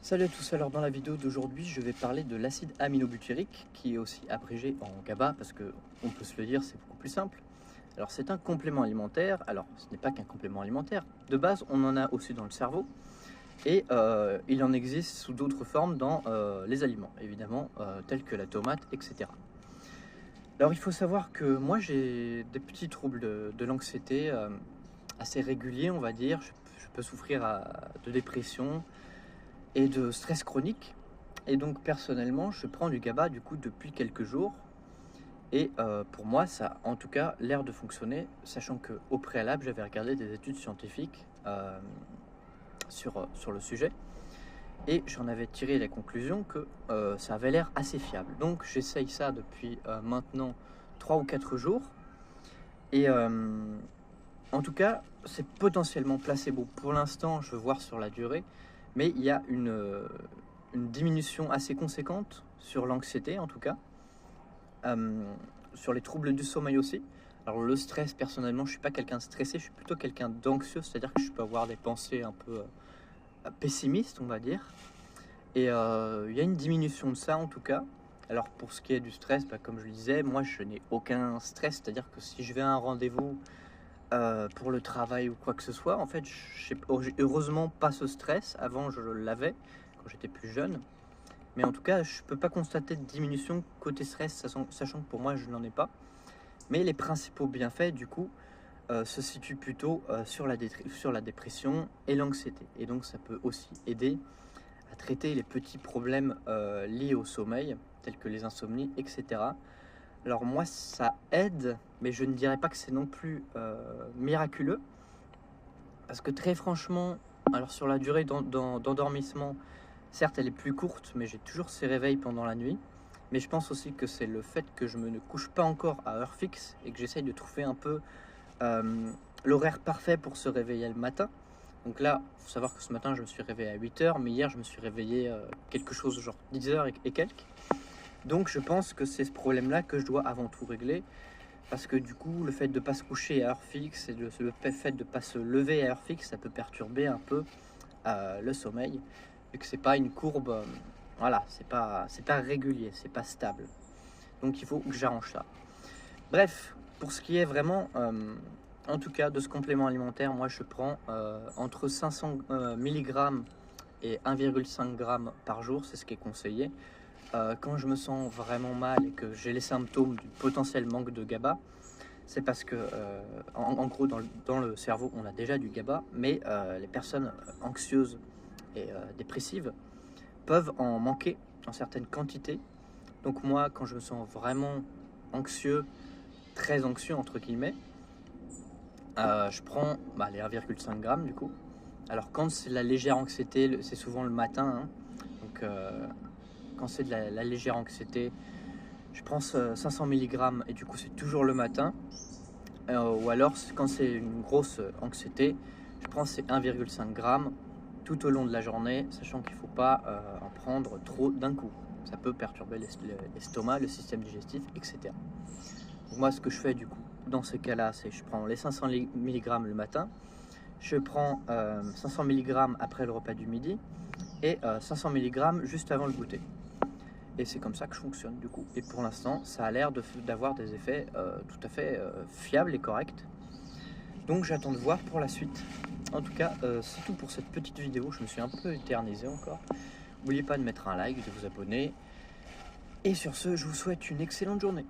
Salut à tous, alors dans la vidéo d'aujourd'hui je vais parler de l'acide aminobutyrique qui est aussi abrégé en GABA parce que on peut se le dire, c'est beaucoup plus simple. Alors c'est un complément alimentaire, alors ce n'est pas qu'un complément alimentaire, de base on en a aussi dans le cerveau et il en existe sous d'autres formes dans les aliments évidemment, tels que la tomate, etc. Alors il faut savoir que moi j'ai des petits troubles de l'anxiété assez réguliers on va dire, je peux souffrir de dépression et de stress chronique. Et donc personnellement, je prends du GABA du coup depuis quelques jours. Et pour moi, ça a en tout cas l'air de fonctionner, sachant qu'au préalable, j'avais regardé des études scientifiques sur le sujet. Et j'en avais tiré la conclusion que ça avait l'air assez fiable. Donc j'essaye ça depuis maintenant 3 ou 4 jours. Et en tout cas, c'est potentiellement placebo. Pour l'instant, je veux voir sur la durée. Mais il y a une diminution assez conséquente sur l'anxiété en tout cas, sur les troubles du sommeil aussi. Alors le stress, personnellement, je suis pas quelqu'un de stressé, je suis plutôt quelqu'un d'anxieux, c'est-à-dire que je peux avoir des pensées un peu pessimistes, on va dire. Et il y a une diminution de ça en tout cas. Alors pour ce qui est du stress, comme je le disais, moi je n'ai aucun stress, c'est-à-dire que si je vais à un rendez-vous pour le travail ou quoi que ce soit, en fait, j'ai heureusement pas ce stress. Avant, je l'avais quand j'étais plus jeune. Mais en tout cas, je peux pas constater de diminution côté stress, sachant que pour moi, je n'en ai pas. Mais les principaux bienfaits, du coup, se situent plutôt sur la dépression et l'anxiété. Et donc, ça peut aussi aider à traiter les petits problèmes liés au sommeil, tels que les insomnies, etc. Alors moi, ça aide, mais je ne dirais pas que c'est non plus miraculeux. Parce que très franchement, alors sur la durée d'endormissement, certes elle est plus courte, mais j'ai toujours ces réveils pendant la nuit. Mais je pense aussi que c'est le fait que je ne couche pas encore à heure fixe et que j'essaye de trouver un peu l'horaire parfait pour se réveiller le matin. Donc là, il faut savoir que ce matin, je me suis réveillé à 8 heures, mais hier, je me suis réveillé quelque chose genre 10 heures et quelques. Donc je pense que c'est ce problème-là que je dois avant tout régler, parce que du coup le fait de ne pas se coucher à heure fixe et le fait de ne pas se lever à heure fixe, ça peut perturber un peu le sommeil, vu que c'est pas une courbe, voilà, c'est pas régulier, c'est pas stable. Donc il faut que j'arrange ça. Bref, pour ce qui est vraiment, en tout cas de ce complément alimentaire, moi je prends entre 500 mg et 1,5 g par jour, c'est ce qui est conseillé. Quand je me sens vraiment mal et que j'ai les symptômes du potentiel manque de GABA, c'est parce que, en gros, dans le cerveau, on a déjà du GABA, mais les personnes anxieuses et dépressives peuvent en manquer en certaines quantités. Donc moi, quand je me sens vraiment anxieux, très anxieux entre guillemets, je prends les 1,5 g du coup. Alors quand c'est la légère anxiété, c'est souvent le matin, hein. Donc quand c'est de la légère anxiété, je prends 500 mg et du coup c'est toujours le matin. Ou alors quand c'est une grosse anxiété, je prends ces 1,5 g tout au long de la journée, sachant qu'il ne faut pas en prendre trop d'un coup. Ça peut perturber l'estomac, le système digestif, etc. Donc moi ce que je fais du coup dans ce cas-là, c'est que je prends les 500 mg le matin, je prends 500 mg après le repas du midi et 500 mg juste avant le goûter. Et c'est comme ça que je fonctionne du coup. Et pour l'instant, ça a l'air d'avoir des effets tout à fait fiables et corrects. Donc j'attends de voir pour la suite. En tout cas, c'est tout pour cette petite vidéo. Je me suis un peu éternisé encore. N'oubliez pas de mettre un like, de vous abonner. Et sur ce, je vous souhaite une excellente journée.